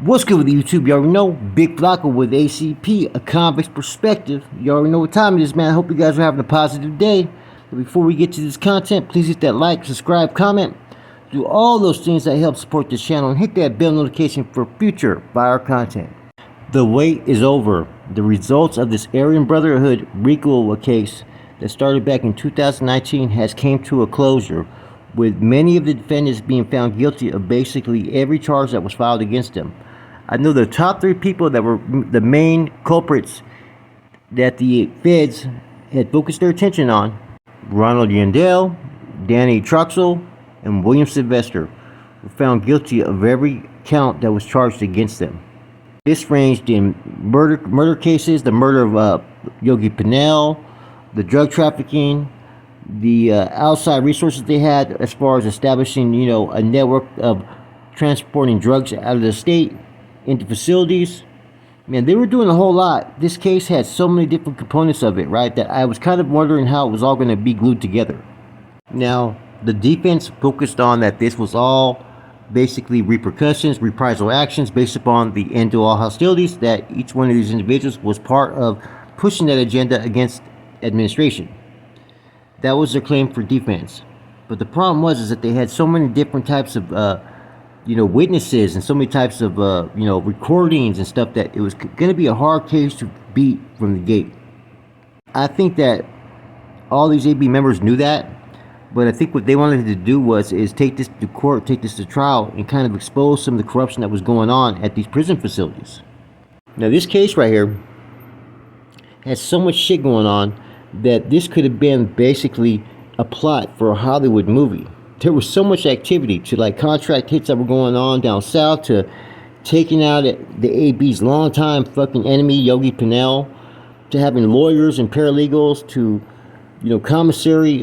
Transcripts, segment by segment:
What's good with YouTube? You already know, Big Flocka with ACP, a convict's perspective. You already know what time it is, man. I hope you guys are having a positive day. But before we get to this content, please hit that like, subscribe, comment. Do all those things that help support this channel and hit that bell notification for future fire content. The wait is over. The results of this Aryan Brotherhood Rico case that started back in 2019 has came to a closure, with many of the defendants being found guilty of basically every charge that was filed against them. I know the top three people that were the main culprits that the feds had focused their attention on: Ronald Yandel, Danny Troxel, and William Sylvester were found guilty of every count that was charged against them. This ranged in murder cases, the murder of Yogi Pinell, the drug trafficking, the outside resources they had as far as establishing, a network of transporting drugs out of the state into facilities. Man, they were doing a whole lot. This case had so many different components of it, right, that I was kind of wondering how it was all going to be glued together. Now, the defense focused on that this was all basically repercussions, reprisal actions based upon the end to all hostilities, that each one of these individuals was part of pushing that agenda against administration. That was their claim for defense. But the problem was that they had so many different types of witnesses and so many types of recordings and stuff that it was going to be a hard case to beat from the gate. I think that all these AB members knew that, but I think what they wanted to do is take this to court, take this to trial, and kind of expose some of the corruption that was going on at these prison facilities. Now, this case right here has so much shit going on that this could have been basically a plot for a Hollywood movie. There was so much activity, to like contract hits that were going on down south, to taking out the AB's longtime fucking enemy, Yogi Pinell, to having lawyers and paralegals, to commissary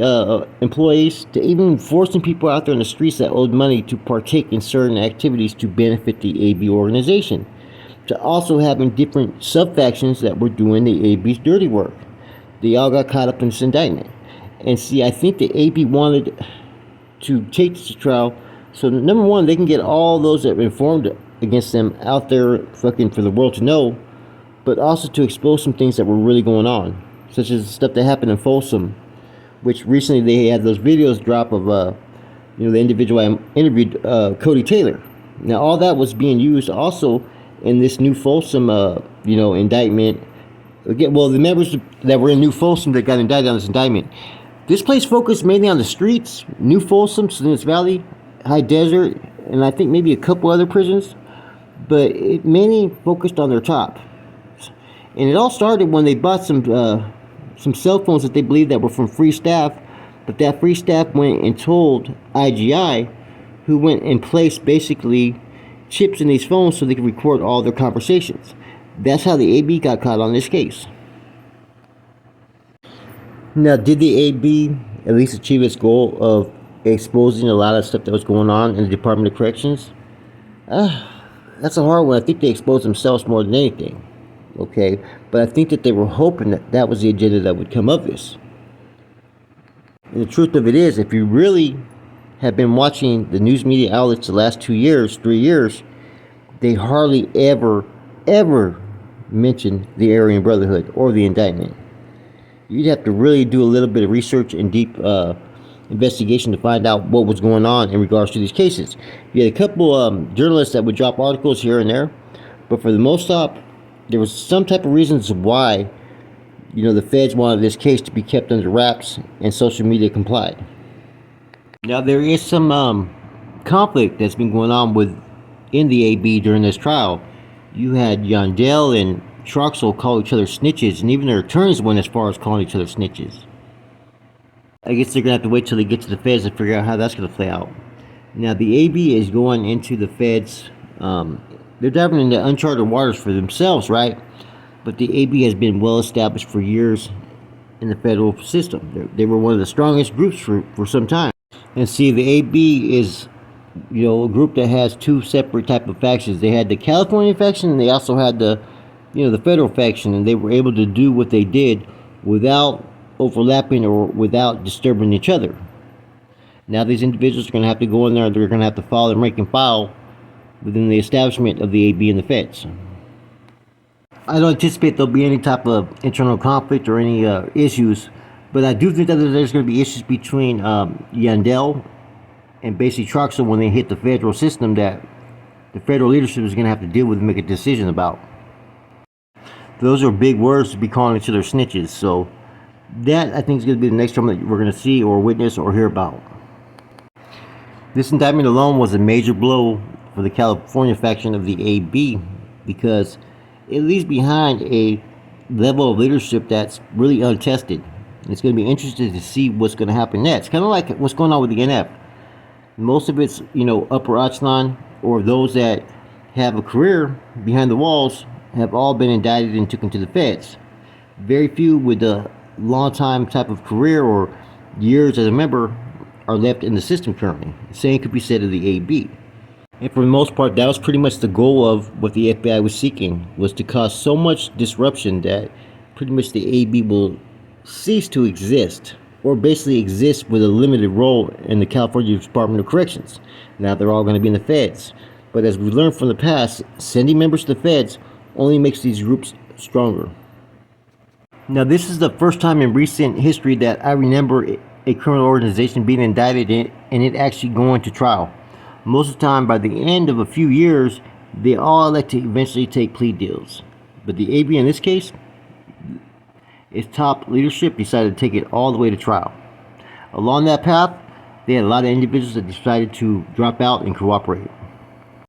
employees, to even forcing people out there in the streets that owed money to partake in certain activities to benefit the AB organization, to also having different sub-factions that were doing the AB's dirty work. They all got caught up in this indictment. And see, I think the AB wanted to take this to trial so that, number one, they can get all those that were informed against them out there fucking for the world to know, but also to expose some things that were really going on, such as the stuff that happened in Folsom, which recently they had those videos drop of the individual I interviewed, Cody Taylor. Now, all that was being used also in this new Folsom indictment. Again, well, the members that were in New Folsom that got indicted on this indictment, this place focused mainly on the streets, New Folsom, Salinas Valley, High Desert, and I think maybe a couple other prisons, but it mainly focused on their top. And it all started when they bought some cell phones that they believed that were from free staff, but that free staff went and told IGI, who went and placed basically chips in these phones so they could record all their conversations. That's how the AB got caught on this case. Now, did the AB at least achieve its goal of exposing a lot of stuff that was going on in the Department of Corrections? That's a hard one. I think they exposed themselves more than anything. Okay, but I think that they were hoping that that was the agenda that would come of this. And the truth of it is, if you really have been watching the news media outlets the last 2 years, 3 years, they hardly ever mention the Aryan Brotherhood or the indictment. You'd have to really do a little bit of research and deep investigation to find out what was going on in regards to these cases. You had a couple journalists that would drop articles here and there, but for the most part, there was some type of reasons why the feds wanted this case to be kept under wraps, and social media complied. Now, there is some conflict that's been going on in the AB during this trial. You had Yandel and Troxel call each other snitches, and even their attorneys went as far as calling each other snitches. I guess they're going to have to wait till they get to the feds to figure out how that's going to play out. Now, the AB is going into the feds. They're diving into uncharted waters for themselves, right? But the AB has been well established for years in the federal system. They were one of the strongest groups for some time. And see, the AB is a group that has two separate type of factions. They had the California faction, and they also had the federal faction, and they were able to do what they did without overlapping or without disturbing each other. Now these individuals are going to have to go in there, they're going to have to follow the rank and file within the establishment of the AB and the feds. I don't anticipate there'll be any type of internal conflict or any issues, but I do think that there's going to be issues between Yandel and basically Troxel when they hit the federal system that the federal leadership is going to have to deal with and make a decision about. Those are big words to be calling each other snitches, so that I think is going to be the next time that we're going to see or witness or hear about. This indictment alone was a major blow for the California faction of the AB because it leaves behind a level of leadership that's really untested. It's going to be interesting to see what's going to happen next. Kind of like what's going on with the NF. Most of it's, upper echelon or those that have a career behind the walls have all been indicted and taken to the feds. Very few with a long time type of career or years as a member are left in the system currently. The same could be said of the AB. And for the most part, that was pretty much the goal of what the FBI was seeking, was to cause so much disruption that pretty much the AB will cease to exist, or basically exist with a limited role in the California Department of Corrections. Now they're all going to be in the feds. But as we learned from the past, sending members to the feds only makes these groups stronger. Now this is the first time in recent history that I remember a criminal organization being indicted and it actually going to trial. Most of the time, by the end of a few years, they all elect to eventually take plea deals. But the AB in this case, its top leadership decided to take it all the way to trial. Along that path, they had a lot of individuals that decided to drop out and cooperate.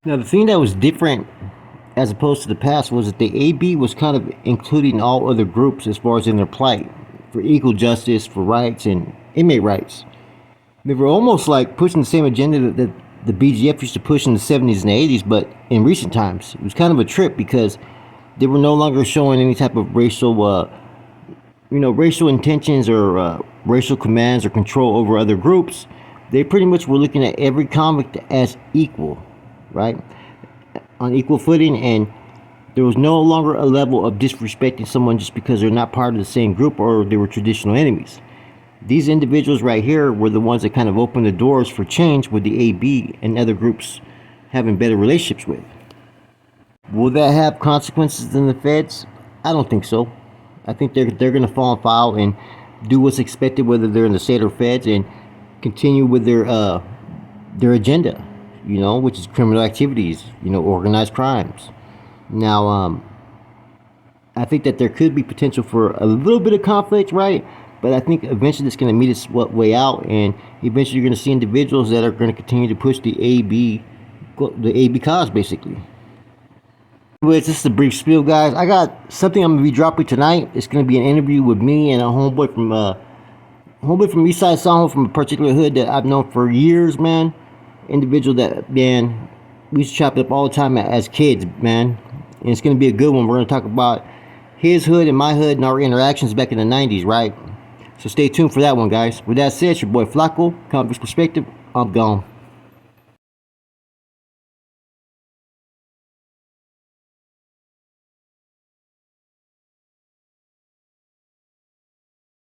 Now the thing that was different as opposed to the past was that the AB was kind of including all other groups as far as in their plight for equal justice, for rights, and inmate rights. They were almost like pushing the same agenda that the BGF used to push in the 70s and 80s, but in recent times. It was kind of a trip because they were no longer showing any type of racial intentions or racial commands or control over other groups. They pretty much were looking at every convict as equal, right? On equal footing, and there was no longer a level of disrespecting someone just because they're not part of the same group or they were traditional enemies. These individuals right here were the ones that kind of opened the doors for change with the AB and other groups having better relationships with. Will that have consequences in the feds? I don't think so. I think they're going to fall and foul and do what's expected, whether they're in the state or feds, and continue with their agenda, which is criminal activities, organized crimes. Now, I think that there could be potential for a little bit of conflict, right? But I think eventually it's going to meet its way out, and eventually you're going to see individuals that are going to continue to push the AB cause, basically. Anyways, this is a brief spiel, guys. I got something I'm going to be dropping tonight. It's going to be an interview with me and a homeboy from Eastside Soho, from a particular hood that I've known for years, man. Individual that, man, we used to chop it up all the time as kids, man. And it's going to be a good one. We're going to talk about his hood and my hood and our interactions back in the 90s, right? So stay tuned for that one, guys. With that said, it's your boy Flacco, Convict's Perspective. I'm gone.